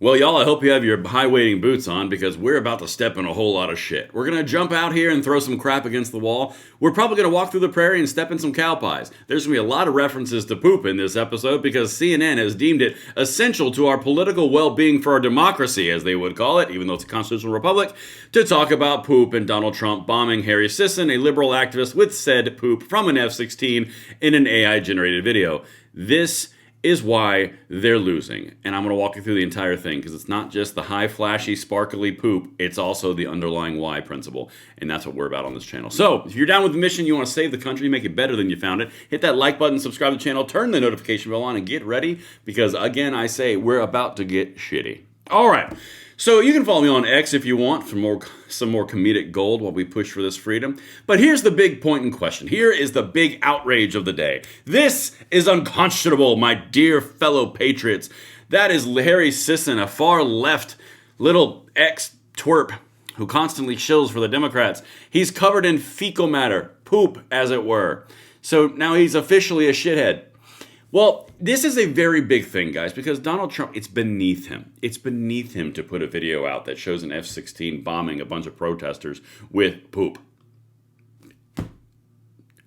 Well, y'all, I hope you have your high-wading boots on because we're about to step in a whole lot of shit. We're going to jump out here and throw some crap against the wall. We're probably going to walk through the prairie and step in some cow pies. There's going to be a lot of references to poop in this episode because CNN has deemed it essential to our political well-being for our democracy, as they would call it, even though it's a constitutional republic, to talk about poop and Donald Trump bombing Harry Sisson, a liberal activist, with said poop from an F-16 in an AI-generated video. This is why they're losing. And I'm going to walk you through the entire thing because it's not just the high, flashy, sparkly poop. It's also the underlying why principle. And that's what we're about on this channel. So if you're down with the mission, you want to save the country, make it better than you found it, hit that like button, subscribe to the channel, turn the notification bell on, and get ready because, again, I say we're about to get shitty. All right. So you can follow me on X if you want for some more comedic gold while we push for this freedom. But here's the big point in question. Here is the big outrage of the day. This is unconscionable, my dear fellow patriots. That is Harry Sisson, a far left little ex-twerp who constantly shills for the Democrats. He's covered in fecal matter, poop as it were. So now he's officially a shithead. Well, this is a very big thing, guys, because Donald Trump, it's beneath him. It's beneath him to put a video out that shows an F-16 bombing a bunch of protesters with poop.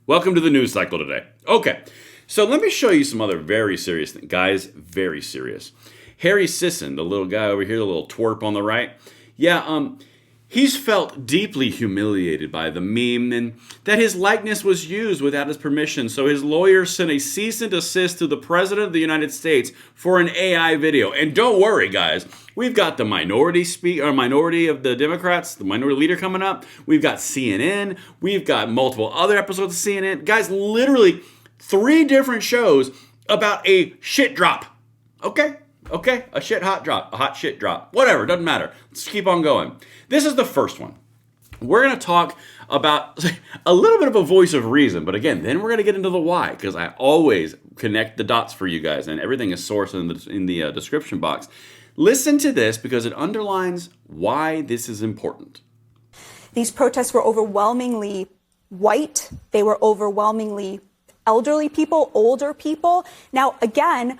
Welcome to the news cycle today. Okay, so let me show you some other very serious things. Guys, very serious. Harry Sisson, the little guy over here, the little twerp on the right. Yeah, he's felt deeply humiliated by the meme and that his likeness was used without his permission. So his lawyer sent a cease and desist to the President of the United States for an AI video. And don't worry, guys. We've got the minority of the Democrats, the minority leader coming up. We've got CNN. We've got multiple other episodes of CNN. Guys, literally 3 different shows about a shit drop. Okay? Okay, a hot shit drop. Whatever, doesn't matter. Let's keep on going. This is the first one. We're going to talk about a little bit of a voice of reason, but again, then we're going to get into the why, because I always connect the dots for you guys, and everything is sourced in the description box. Listen to this because it underlines why this is important. These protests were overwhelmingly white. They were overwhelmingly elderly people, older people. Now, again,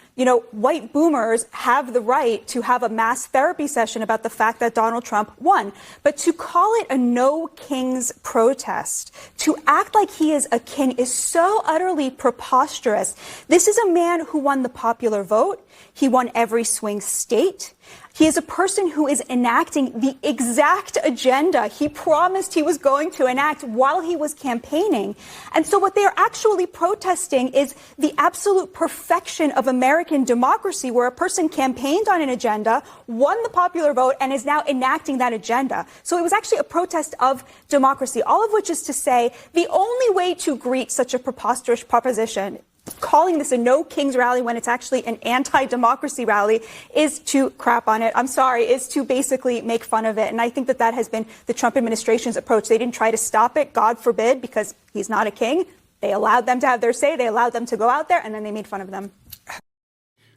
white boomers have the right to have a mass therapy session about the fact that Donald Trump won. But to call it a no kings protest, to act like he is a king is so utterly preposterous. This is a man who won the popular vote. He won every swing state. He is a person who is enacting the exact agenda he promised he was going to enact while he was campaigning. And so what they are actually protesting is the absolute perfection of American democracy, where a person campaigned on an agenda, won the popular vote, and is now enacting that agenda. So it was actually a protest of democracy, all of which is to say the only way to greet such a preposterous proposition, calling this a no kings rally when it's actually an anti-democracy rally, is to crap on it. I'm sorry, is to basically make fun of it. And I think that that has been the Trump administration's approach. They didn't try to stop it, God forbid, because he's not a king. They allowed them to have their say. They allowed them to go out there, and then they made fun of them.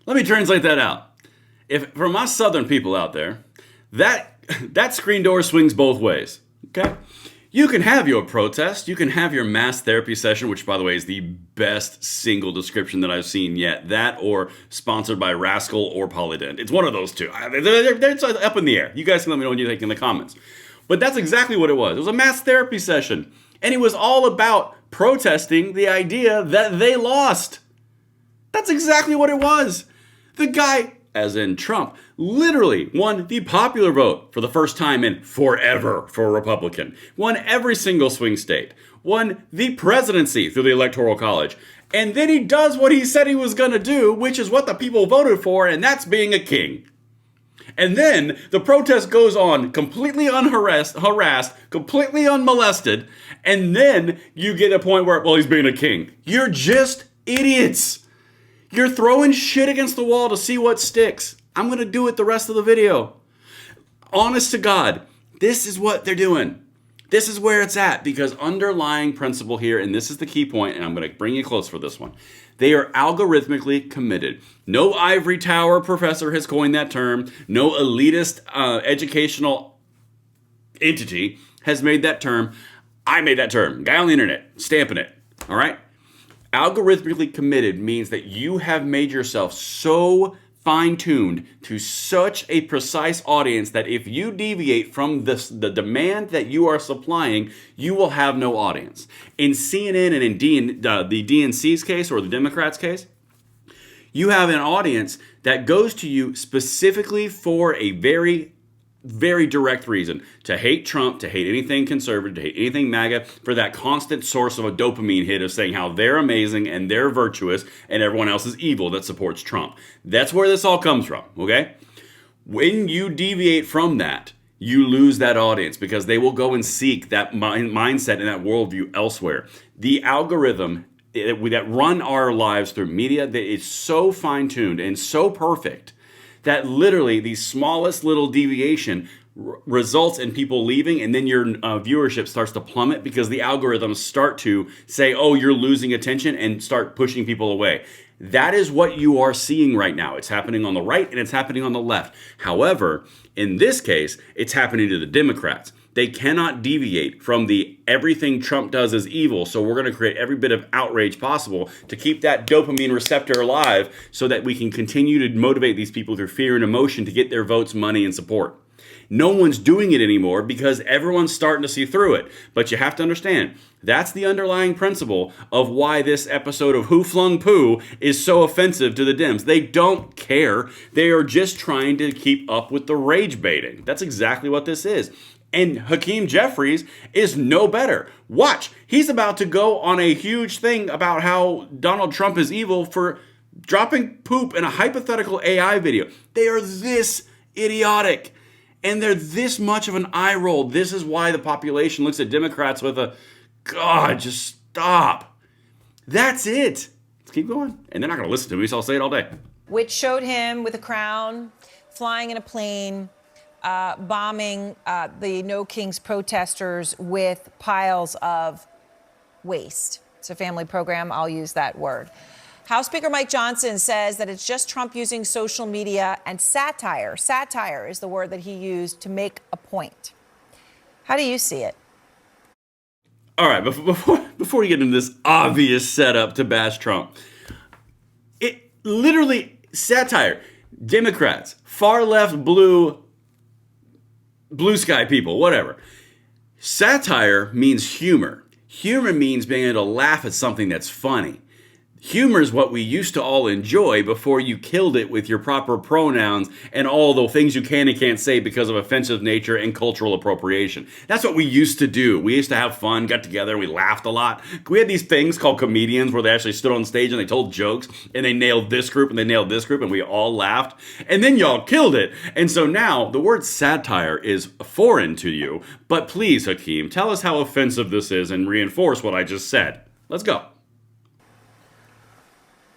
Let me translate that out. If for my southern people out there, that screen door swings both ways. Okay? You can have your protest, you can have your mass therapy session, which, by the way, is the best single description that I've seen yet. That or sponsored by Rascal or Polydent. It's one of those two. They're up in the air. You guys can let me know what you think in the comments. But that's exactly what it was. It was a mass therapy session. And it was all about protesting the idea that they lost. That's exactly what it was. The guy, as in Trump, literally won the popular vote for the first time in forever for a Republican. Won every single swing state. Won the presidency through the Electoral College. And then he does what he said he was going to do, which is what the people voted for, and that's being a king. And then the protest goes on completely harassed, completely unmolested, and then you get a point where, well, he's being a king. You're just idiots. You're throwing shit against the wall to see what sticks. I'm going to do it the rest of the video. Honest to God, this is what they're doing. This is where it's at, because underlying principle here, and this is the key point, and I'm going to bring you close for this one. They are algorithmically committed. No ivory tower professor has coined that term. No elitist educational entity has made that term. I made that term. Guy on the internet, stamping it. All right? Algorithmically committed means that you have made yourself so fine-tuned to such a precise audience that if you deviate from the demand that you are supplying, you will have no audience. In CNN and in the DNC's case, or the Democrats' case, you have an audience that goes to you specifically for a very, very direct reason: to hate Trump, to hate anything conservative, to hate anything MAGA, for that constant source of a dopamine hit of saying how they're amazing and they're virtuous and everyone else is evil that supports Trump. That's where this all comes from, okay? When you deviate from that, you lose that audience because they will go and seek that mindset and that worldview elsewhere. The algorithm that run our lives through media, that is so fine-tuned and so perfect that literally the smallest little deviation results in people leaving, and then your viewership starts to plummet because the algorithms start to say, oh, you're losing attention, and start pushing people away. That is what you are seeing right now. It's happening on the right and it's happening on the left. However, in this case, it's happening to the Democrats. They cannot deviate from the everything Trump does is evil, so we're going to create every bit of outrage possible to keep that dopamine receptor alive so that we can continue to motivate these people through fear and emotion to get their votes, money, and support. No one's doing it anymore because everyone's starting to see through it. But you have to understand, that's the underlying principle of why this episode of Who Flung Poo is so offensive to the Dems. They don't care. They are just trying to keep up with the rage baiting. That's exactly what this is. And Hakeem Jeffries is no better. Watch, he's about to go on a huge thing about how Donald Trump is evil for dropping poop in a hypothetical AI video. They are this idiotic, and they're this much of an eye roll. This is why the population looks at Democrats with a, God, just stop. That's it. Let's keep going. And they're not going to listen to me, so I'll say it all day. Which showed him with a crown, flying in a plane, bombing the No Kings protesters with piles of waste. It's a family program. I'll use that word. House Speaker Mike Johnson says that it's just Trump using social media and satire. Satire is the word that he used to make a point. How do you see it? All right, before we get into this obvious setup to bash Trump, it literally, satire, Democrats, far left, blue sky people, whatever. Satire means humor. Humor means being able to laugh at something that's funny. Humor is what we used to all enjoy before you killed it with your proper pronouns and all the things you can and can't say because of offensive nature and cultural appropriation. That's what we used to do. We used to have fun, got together, and we laughed a lot. We had these things called comedians where they actually stood on stage and they told jokes and they nailed this group and they nailed this group and we all laughed. And then y'all killed it. And so now the word satire is foreign to you. But please, Hakeem, tell us how offensive this is and reinforce what I just said. Let's go.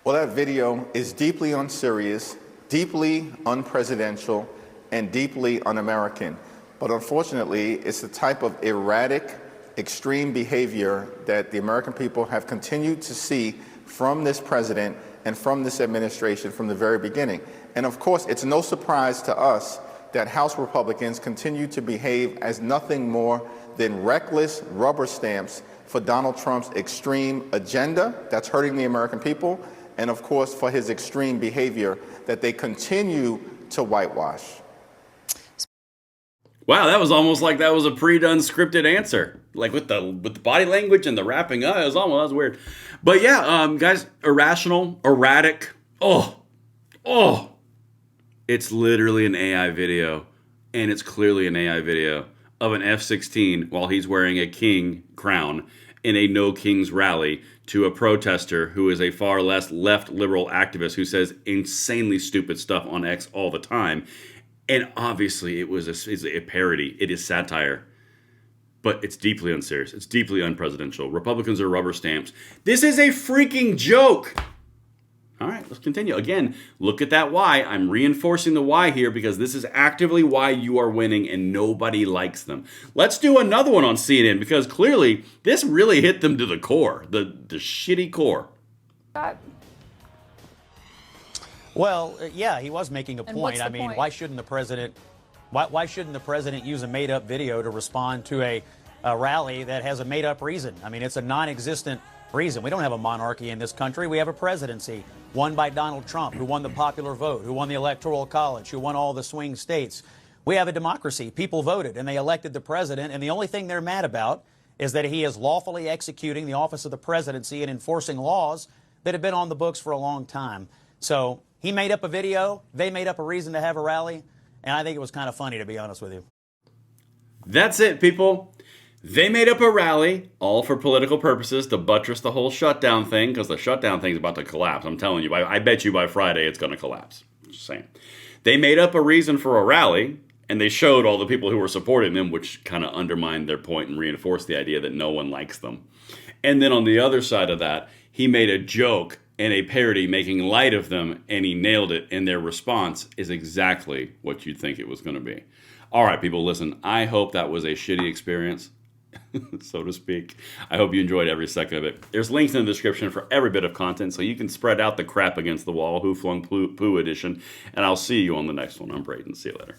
Well, that video is deeply unserious, deeply unpresidential, and deeply un-American. But unfortunately, it's the type of erratic, extreme behavior that the American people have continued to see from this president and from this administration from the very beginning. And of course, it's no surprise to us that House Republicans continue to behave as nothing more than reckless rubber stamps for Donald Trump's extreme agenda that's hurting the American people, and of course for his extreme behavior that they continue to whitewash. Wow, that was almost like that was a pre-done scripted answer. Like with the body language and the wrapping up, that was weird. But yeah, guys, irrational, erratic. Oh. It's literally an AI video, and it's clearly an AI video of an F-16 while he's wearing a king crown in a No Kings rally to a protester who is a far less left liberal activist who says insanely stupid stuff on X all the time. And obviously it was a parody. It is satire. But it's deeply unserious. It's deeply unpresidential. Republicans are rubber stamps. This is a freaking joke. All right, let's continue. Again, look at that why. I'm reinforcing the why here because this is actively why you are winning and nobody likes them. Let's do another one on CNN because clearly this really hit them to the core, the shitty core. Well, yeah, he was making a And point. what's the I mean, point? why shouldn't the president use a made-up video to respond to a rally that has a made-up reason? I mean, it's a non-existent reason. We don't have a monarchy in this country. We have a presidency won by Donald Trump, who won the popular vote, who won the Electoral College, who won all the swing states. We have a democracy. People voted, and they elected the president, and the only thing they're mad about is that he is lawfully executing the office of the presidency and enforcing laws that have been on the books for a long time. So he made up a video. They made up a reason to have a rally, and I think it was kind of funny, to be honest with you. That's it, people. They made up a rally, all for political purposes, to buttress the whole shutdown thing, because the shutdown thing's about to collapse. I'm telling you, I bet you by Friday it's going to collapse. Just saying. They made up a reason for a rally, and they showed all the people who were supporting them, which kind of undermined their point and reinforced the idea that no one likes them. And then on the other side of that, he made a joke and a parody making light of them, and he nailed it, and their response is exactly what you'd think it was going to be. All right, people, listen, I hope that was a shitty experience, so to speak. I hope you enjoyed every second of it. There's links in the description for every bit of content, so you can spread out the crap against the wall, Who Flung Poo edition, and I'll see you on the next one. I'm Braden. See you later.